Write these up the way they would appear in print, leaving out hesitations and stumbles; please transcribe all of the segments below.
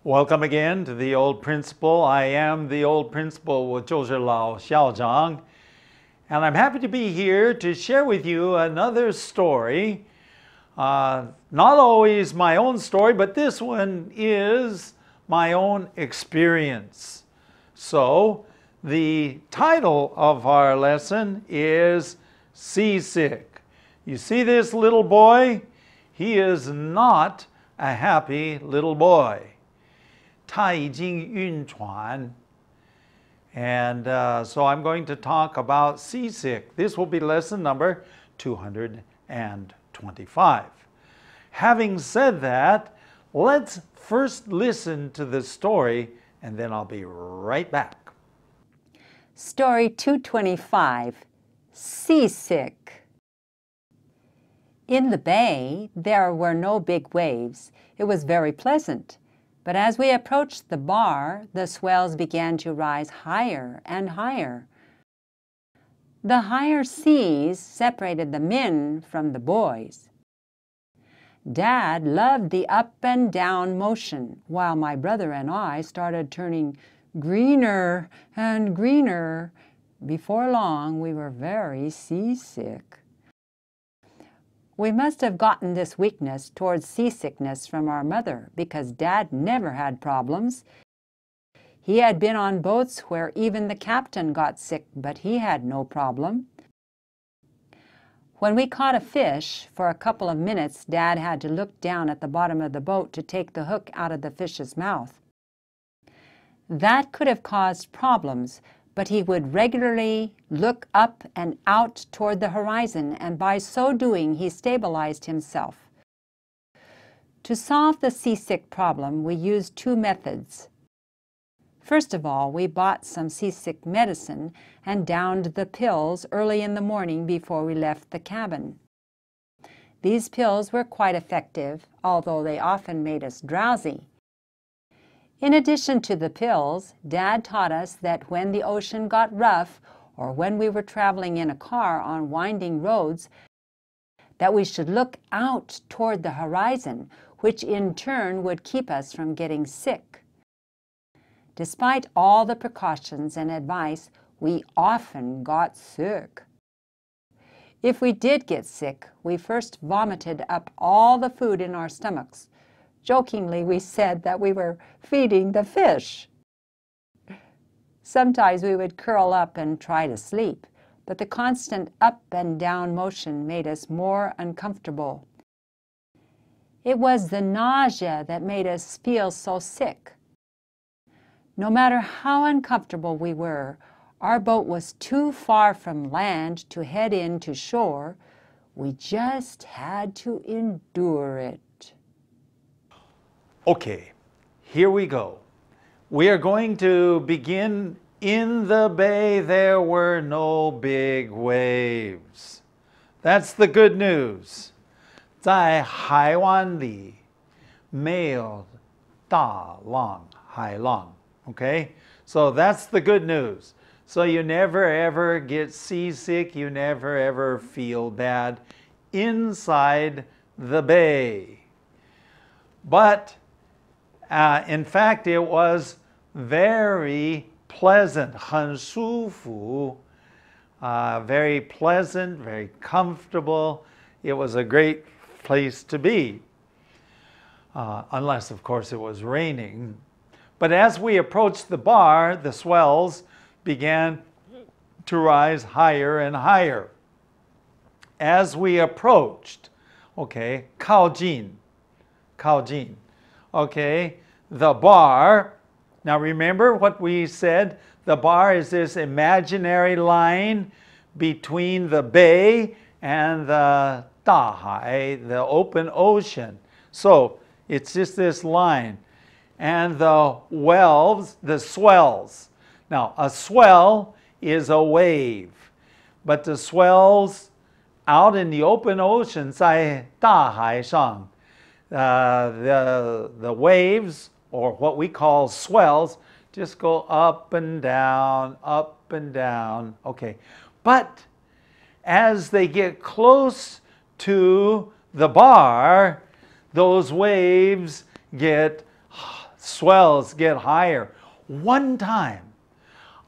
Welcome again to the Old Principal. I am the Old Principal, 我就是老校长. And I'm happy to be here to share with you another story. Not always my own story, but this one is my own experience. So, the title of our lesson is Seasick. You see this little boy? He is not a happy little boy. 他已经晕船. And so I'm going to talk about seasick. This will be lesson number 225. Having said that, let's first listen to the story and then I'll be right back. Story 225, Seasick. In the bay, there were no big waves. It was very pleasant. But as we approached the bar, the swells began to rise higher and higher. The higher seas separated the men from the boys. Dad loved the up and down motion, while my brother and I started turning greener and greener. Before long, we were very seasick. We must have gotten this weakness towards seasickness from our mother, because Dad never had problems. He had been on boats where even the captain got sick, but he had no problem. When we caught a fish, for a couple of minutes, Dad had to look down at the bottom of the boat to take the hook out of the fish's mouth. That could have caused problems, but he would regularly look up and out toward the horizon, and by so doing, he stabilized himself. To solve the seasick problem, we used two methods. First of all, we bought some seasick medicine and downed the pills early in the morning before we left the cabin. These pills were quite effective, although they often made us drowsy. In addition to the pills, Dad taught us that when the ocean got rough, or when we were traveling in a car on winding roads, that we should look out toward the horizon, which in turn would keep us from getting sick. Despite all the precautions and advice, we often got sick. If we did get sick, we first vomited up all the food in our stomachs. Jokingly, we said that we were feeding the fish. Sometimes we would curl up and try to sleep, but the constant up and down motion made us more uncomfortable. It was the nausea that made us feel so sick. No matter how uncomfortable we were, our boat was too far from land to head in to shore. We just had to endure it. Okay, here we go. We are going to begin in the bay. There were no big waves. That's the good news. 在海湾里没有大浪海浪. Okay, so that's the good news. So you never ever get seasick. You never ever feel bad inside the bay. But in fact, it was very pleasant, 很舒服, very pleasant, very comfortable. It was a great place to be, unless, of course, it was raining. But as we approached the bar, the swells began to rise higher and higher. As we approached, okay, 靠近, okay, the bar. Now remember what we said, the bar is this imaginary line between the bay and the 大海, the open ocean. So it's just this line. And the wells, the swells. Now a swell is a wave, but the swells out in the open ocean, 在大海上, the waves, or what we call swells, just go up and down, up and down. Okay, but as they get close to the bar, those waves get swells get higher. One time,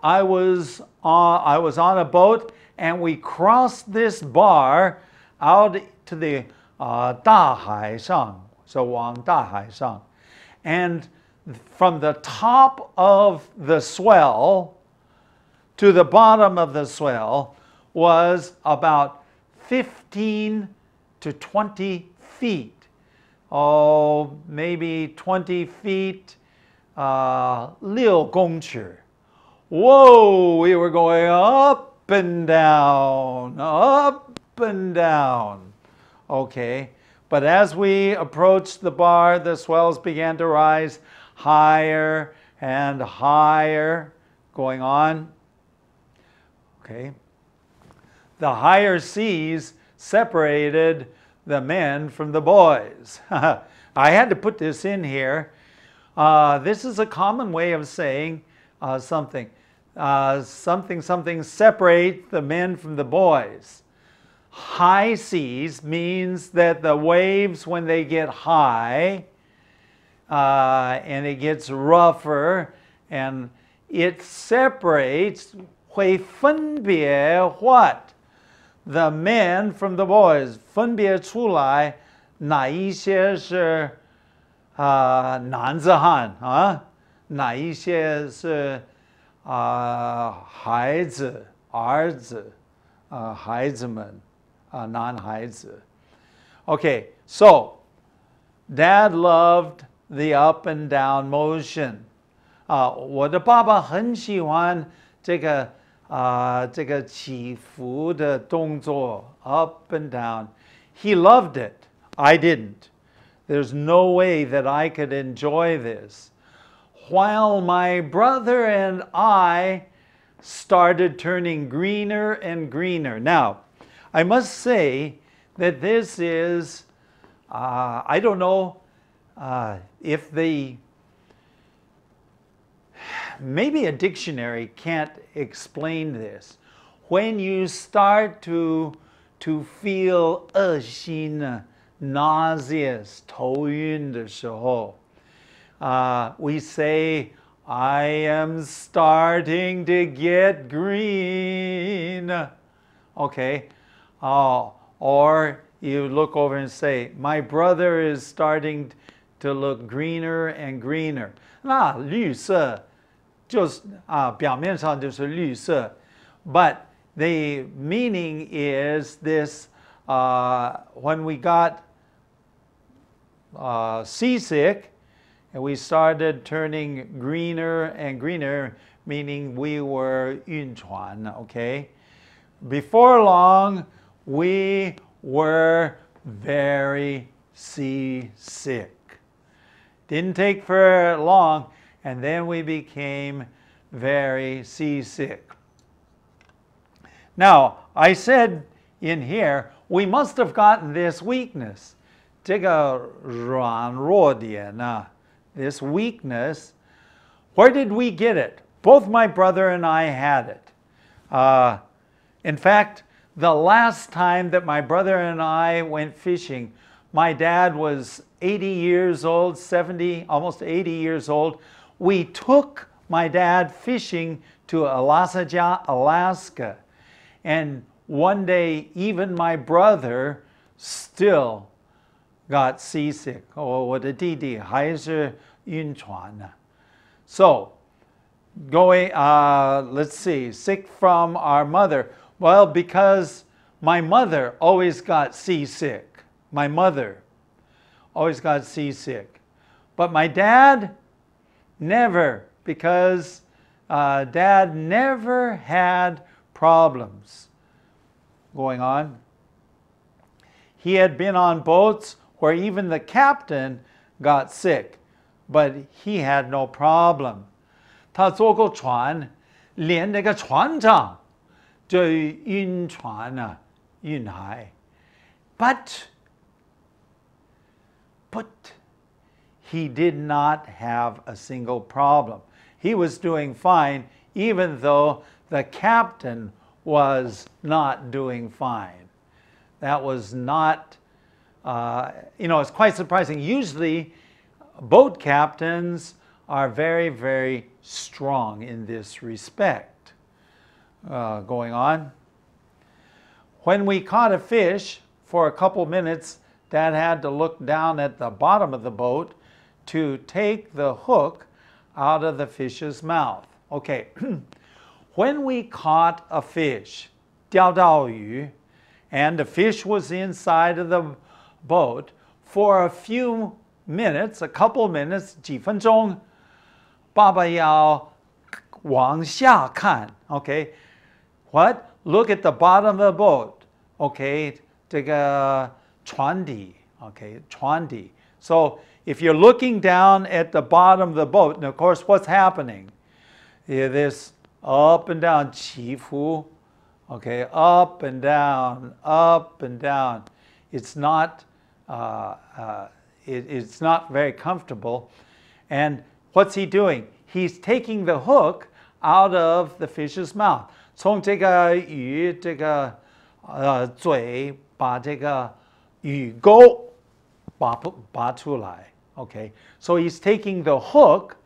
I was on a boat and we crossed this bar out to the 大海上, so 往大海上, and from the top of the swell to the bottom of the swell was about 15 to 20 feet. Oh, maybe 20 feet, 6公尺. Whoa, we were going up and down, up and down. Okay, but as we approached the bar, the swells began to rise higher and higher, going on. Okay. The higher seas separated the men from the boys. I had to put this in here. This is a common way of saying something. Something separate the men from the boys. High seas means that the waves, when they get high, and it gets rougher, and it separates, 会分别 what? The men from the boys. 分别出来哪一些是男子汉啊，哪一些是孩子儿子孩子们男孩子. Okay, so Dad loved the up and down motion. 我的爸爸很喜欢这个起伏的动作 up and down. He loved it. I didn't. There's no way that I could enjoy this. While my brother and I started turning greener and greener. Now, I must say that this is, I don't know if maybe a dictionary can't explain this. When you start to feel 恶心, nauseous, 头晕的时候, we say, I am starting to get green. Okay. Or you look over and say, my brother is starting to look greener and greener. 那绿色就是表面上就是绿色, but the meaning is this, when we got seasick and we started turning greener and greener, meaning we were 晕船, okay? Before long, we were very seasick. Didn't take for long, and then we became very seasick. Now, I said in here, we must have gotten this weakness. 这个软弱点, this weakness. Where did we get it? Both my brother and I had it. In fact, the last time that my brother and I went fishing, my dad was 80 years old, 70, almost 80 years old. We took my dad fishing to Alaska. And one day, even my brother still got seasick. Oh, 我的弟弟还是晕船. So, going, let's see, sick from our mother. Well, because my mother always got seasick. My mother always got seasick. But my dad, never, because Dad never had problems going on. He had been on boats where even the captain got sick, but he had no problem. 他坐过船，连那个船长就晕船啊，晕海。But he did not have a single problem. He was doing fine, even though the captain was not doing fine. That was not, it's quite surprising. Usually, boat captains are very, very strong in this respect. Going on. When we caught a fish, for a couple minutes, Dad had to look down at the bottom of the boat to take the hook out of the fish's mouth. Okay, when we caught a fish, 钓到鱼, and the fish was inside of the boat, for a few minutes, a couple minutes, 几分钟, 爸爸要往下看. Okay, what? Look at the bottom of the boat. Okay, 这个船底. Okay, 船底. So if you're looking down at the bottom of the boat, and of course what's happening? This up and down, 起伏. Okay, up and down, up and down. It's not, it's not very comfortable. And what's he doing? He's taking the hook out of the fish's mouth. 从这个鱼这个嘴把这个鱼钩拔出来. Okay, so he's taking the hook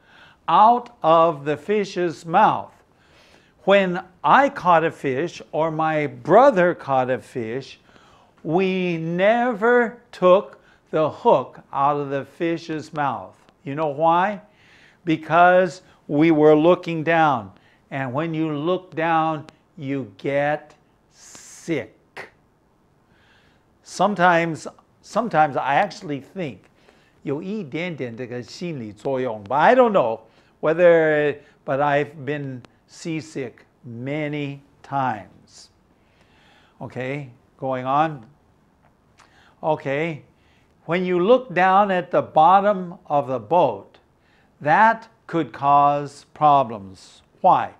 out of the fish's mouth. When I caught a fish or my brother caught a fish, we never took the hook out of the fish's mouth. You know why? Because we were looking down. And when you look down, you get sick. Sometimes I actually think 有一点点这个心理作用, but I don't know whether, but I've been seasick many times. Okay, going on. Okay, when you look down at the bottom of the boat, that could cause problems. Why?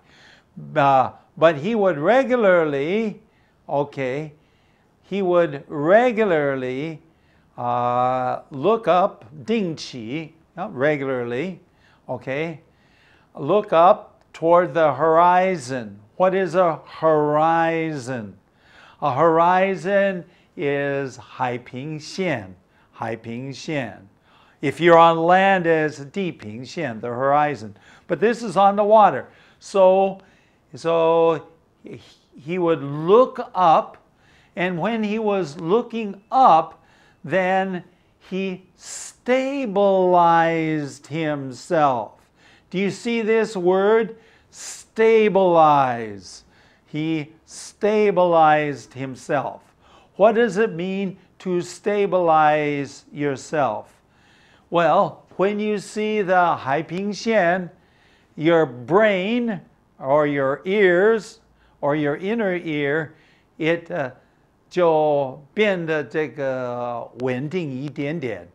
But he would regularly, okay, he would regularly look up, 定期, not regularly, okay, look up toward the horizon. What is a horizon? A horizon is 海平线, 海平线. If you're on land, it's 地平线, the horizon. But this is on the water. So he would look up, and when he was looking up, then he stabilized himself. Do you see this word? Stabilize. He stabilized himself. What does it mean to stabilize yourself? Well, when you see the 海平线, your brain or your ears or your inner ear, it 就变得这个稳定一点点.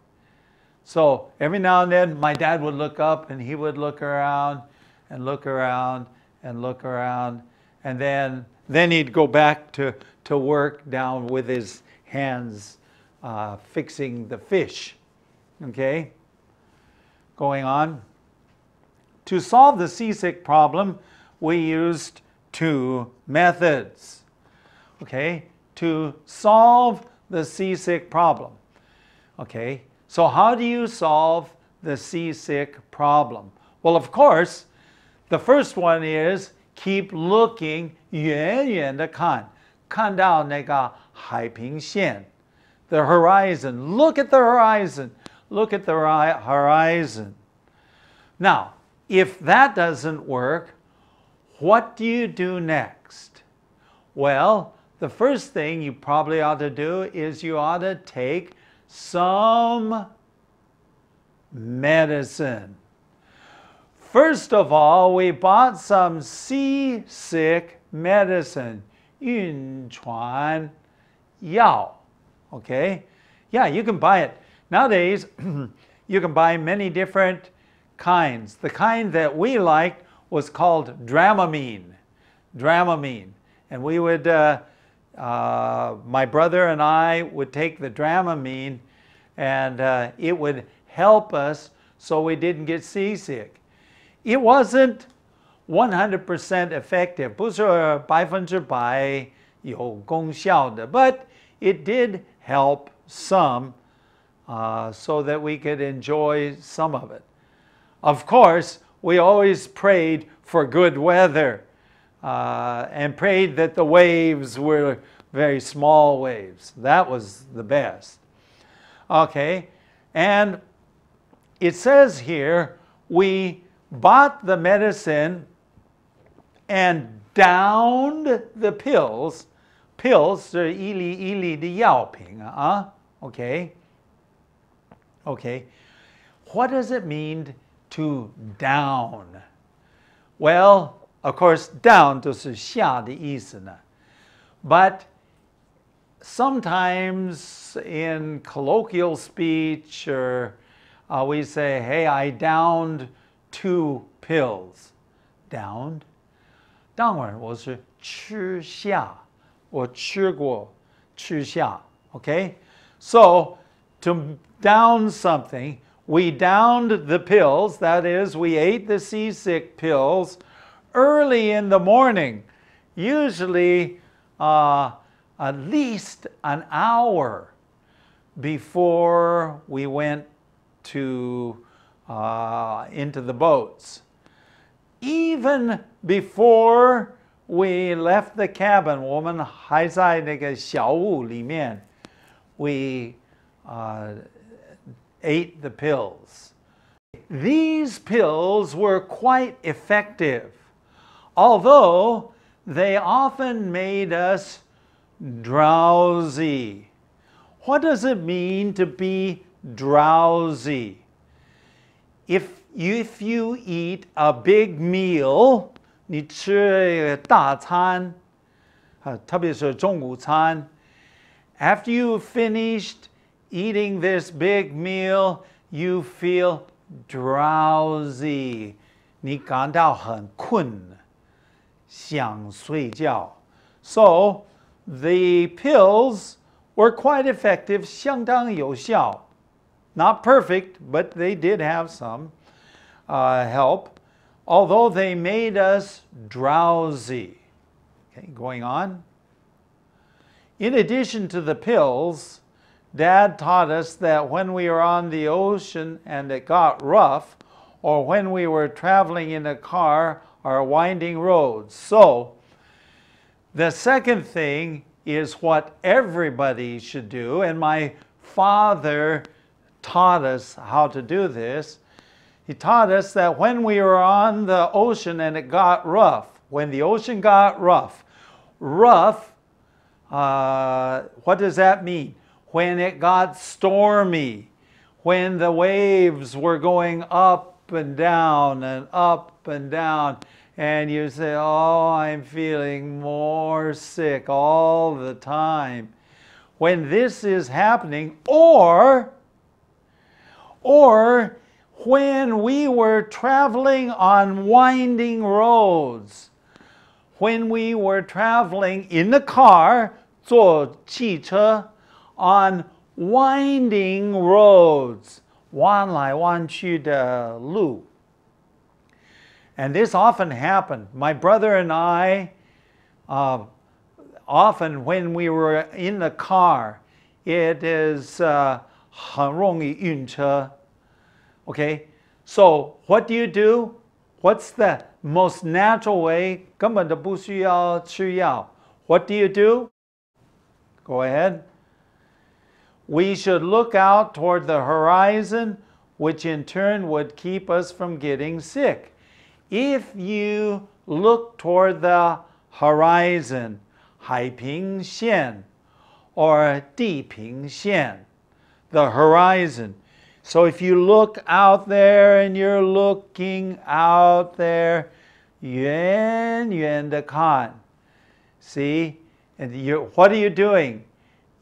So every now and then my dad would look up and he would look around and look around and look around, and then he'd go back to work down with his hands fixing the fish. Okay? Going on. To solve the seasick problem, we used two methods. Okay? To solve the seasick problem. Okay? So how do you solve the seasick problem? Well, of course, the first one is keep looking, 远远地看，看到那个海平线, the horizon. Look at the horizon. Look at the horizon. Now, if that doesn't work, what do you do next? Well, the first thing you probably ought to do is you ought to take some medicine. First of all, we bought some seasick medicine, 晕船药. Okay? Yeah, you can buy it. Nowadays, you can buy many different kinds. The kind that we liked was called Dramamine. Dramamine. And we would, my brother and I would take the Dramamine, and it would help us so we didn't get seasick. It wasn't 100% effective, 不是100%有功效的, but it did help some so that we could enjoy some of it. Of course, we always prayed for good weather and prayed that the waves were very small waves. That was the best. Okay, and it says here, we bought the medicine and downed the pills. Pills 是一粒一粒的药品啊. Okay. Okay. What does it mean to down? Well, of course, down 就是下的意思呢. But sometimes in colloquial speech, or we say, hey, I downed 2 pills. Downed? 当然我是吃下，我吃过，吃下. Okay? So, to down something, we downed the pills. That is, we ate the seasick pills early in the morning, usually at least an hour before we went to into the boats. Even before we left the cabin, 我们还在那个小屋里面, we ate the pills. These pills were quite effective, although they often made us drowsy. What does it mean to be drowsy? If you eat a big meal, 你吃大餐, 特别是中午餐, after you finished eating this big meal, you feel drowsy. 你感到很困，想睡觉. So, the pills were quite effective, 相当有效. Not perfect, but they did have some help, although they made us drowsy. Okay, going on. In addition to the pills, Dad taught us that when we were on the ocean and it got rough, or when we were traveling in a car or winding roads. So, the second thing is what everybody should do, and my father taught us how to do this. He taught us that when we were on the ocean and it got rough, when the ocean got rough, what does that mean? When it got stormy, when the waves were going up and down and up and down, and you say, oh, I'm feeling more sick all the time. When this is happening, or when we were traveling on winding roads, when we were traveling in the car, 坐汽车, on winding roads, 弯来弯去的路. And this often happened. My brother and I, often when we were in the car, it is 很容易晕车. Okay, so what do? What's the most natural way? 根本都不需要吃药. What do? Go ahead. We should look out toward the horizon, which in turn would keep us from getting sick. If you look toward the horizon, 海平线 or 地平线, the horizon. So if you look out there and you're looking out there, 远远的看. See? And what are you doing?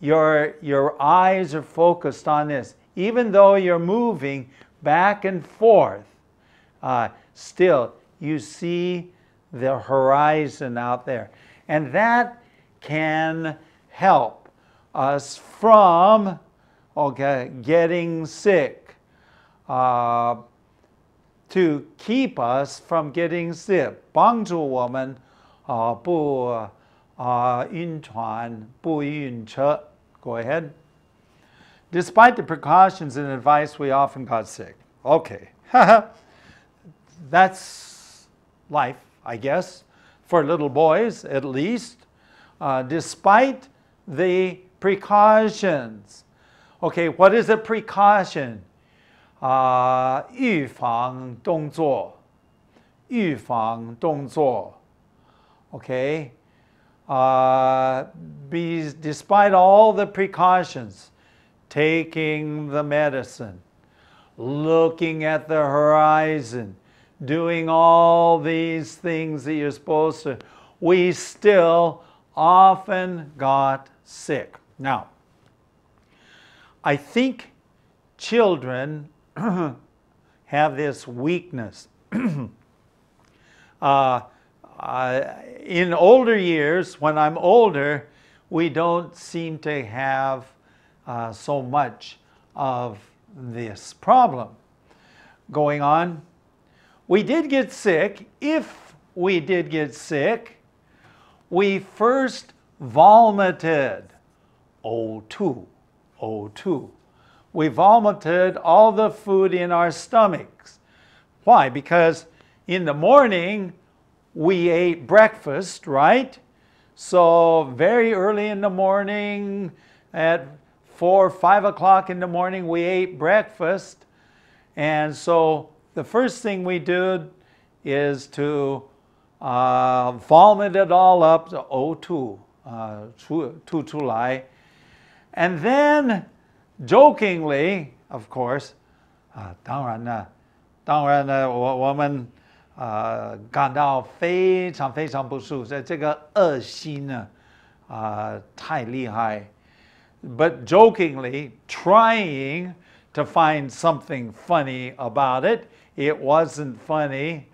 Your eyes are focused on this. Even though you're moving back and forth, still you see the horizon out there. And that can help us from getting sick, to keep us from getting sick. 帮助我们不晕船，不晕车. Go ahead. Despite the precautions and advice, we often got sick. Okay. that's life, I guess, for little boys at least, despite the precautions. Okay, what is a precaution? 预防动作，预防动作。Okay, despite all the precautions, taking the medicine, looking at the horizon, doing all these things that you're supposed to, we still often got sick. Now, I think children have this weakness. In older years, when I'm older, we don't seem to have so much of this problem going on. We did get sick. If we did get sick, we first vomited. O2, O2. We vomited all the food in our stomachs. Why? Because in the morning, we ate breakfast, right? So very early in the morning, at 4 or 5 o'clock in the morning, we ate breakfast. And so the first thing we did is to vomit it all up to O2, 吐出来. And then, jokingly, of course, 当然呢，我们感到非常非常不舒服，这个恶心呢，太厉害。But jokingly, trying to find something funny about it, it wasn't funny.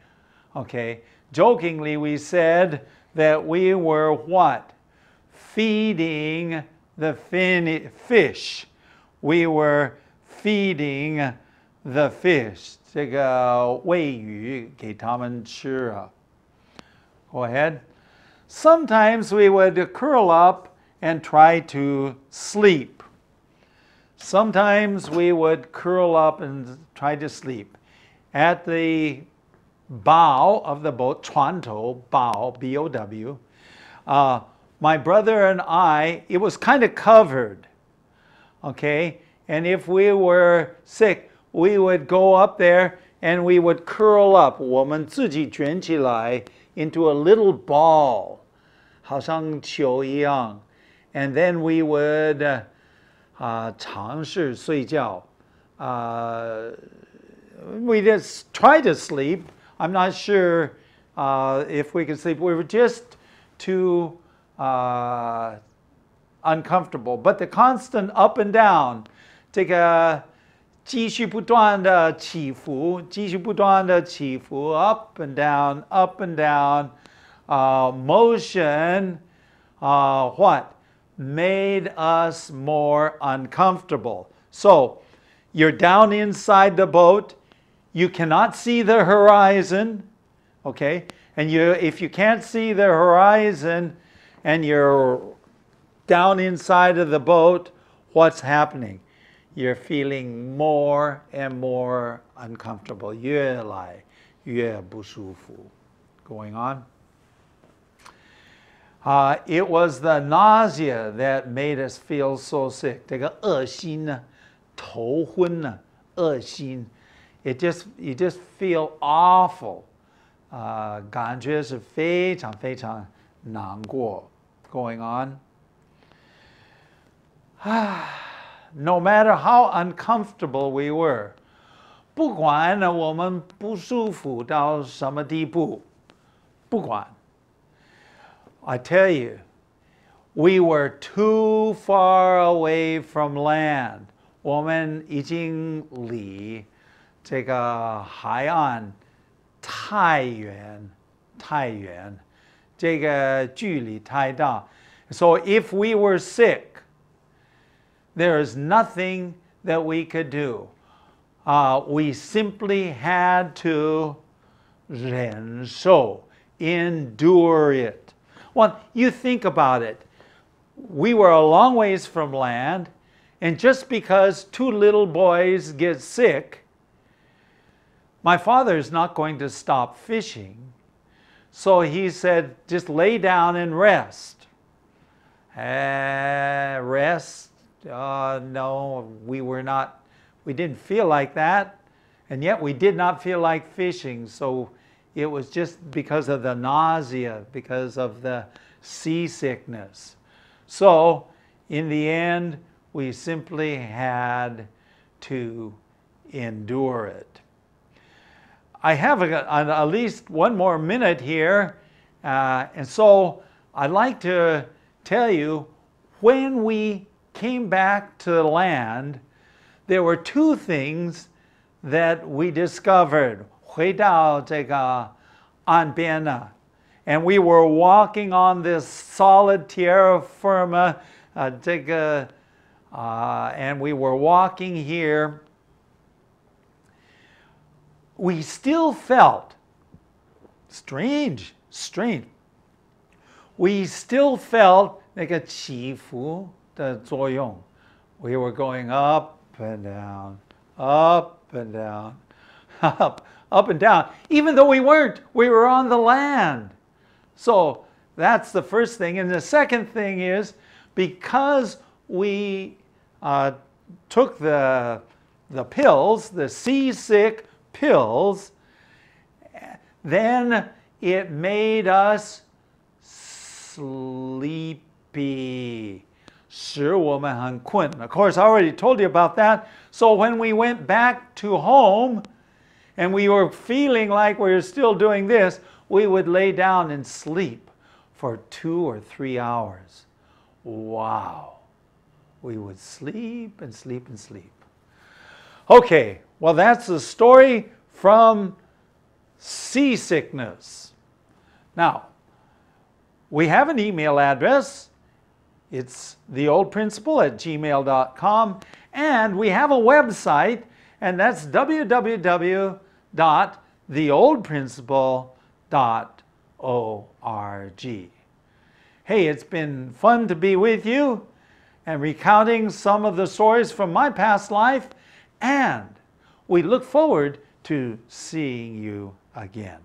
Okay, jokingly we said that we were what? Feeding the fish. We were feeding the fish. 这个喂鱼给他们吃啊。Go ahead. Sometimes we would curl up and try to sleep. Sometimes we would curl up and try to sleep. At the bow of the boat, 船头, bow, B-O-W, my brother and I, it was kind of covered, okay? And if we were sick, we would go up there and we would curl up, 我们自己卷起来 into a little ball, 好像球一样. And then we would 尝试睡觉. We just try to sleep. I'm not sure if we could sleep. We were just too uncomfortable. But the constant up and down, 这个继续不断的起伏, 继续不断的起伏, up and down, motion, what? Made us more uncomfortable. So, you're down inside the boat, you cannot see the horizon, okay? And if you can't see the horizon and you're down inside of the boat, what's happening? You're feeling more and more uncomfortable. 越来越不舒服. Going on. It was the nausea that made us feel so sick. 这个恶心呢，头昏呢，恶心. You just feel awful. 感觉是非常非常难过. Going on. No matter how uncomfortable we were, 不管呢我们不舒服到什么地步，不管。I tell you, we were too far away from land. 我们已经离这个海岸太远，太远，这个距离太大。So if we were sick, there is nothing that we could do. We simply had to 忍受, endure it. Well, you think about it. We were a long ways from land, and just because two little boys get sick, my father is not going to stop fishing. So he said, just lay down and rest. Rest? No, we didn't feel like that. And yet we did not feel like fishing. So it was just because of the nausea, because of the seasickness. So in the end, we simply had to endure it. I have at least one more minute here, and so I'd like to tell you, when we came back to the land, there were two things that we discovered. 回到这个岸边呢, and we were walking on this solid terra firma, and we were walking here. We still felt strange. We still felt 那个起伏的作用. We were going up and down, up and down, up and down. Even though we weren't, we were on the land. So that's the first thing. And the second thing is, because we took the pills, the seasick pills, then it made us sleepy. 使我们很困. Of course, I already told you about that. So when we went back to home and we were feeling like we were still doing this, we would lay down and sleep for 2 or 3 hours. Wow. We would sleep and sleep and sleep. Okay, well, that's the story from seasickness. Now, we have an email address. It's theoldprinciple@gmail.com. And we have a website, and that's www.theoldprinciple.org. Hey, it's been fun to be with you and recounting some of the stories from my past life, and we look forward to seeing you again.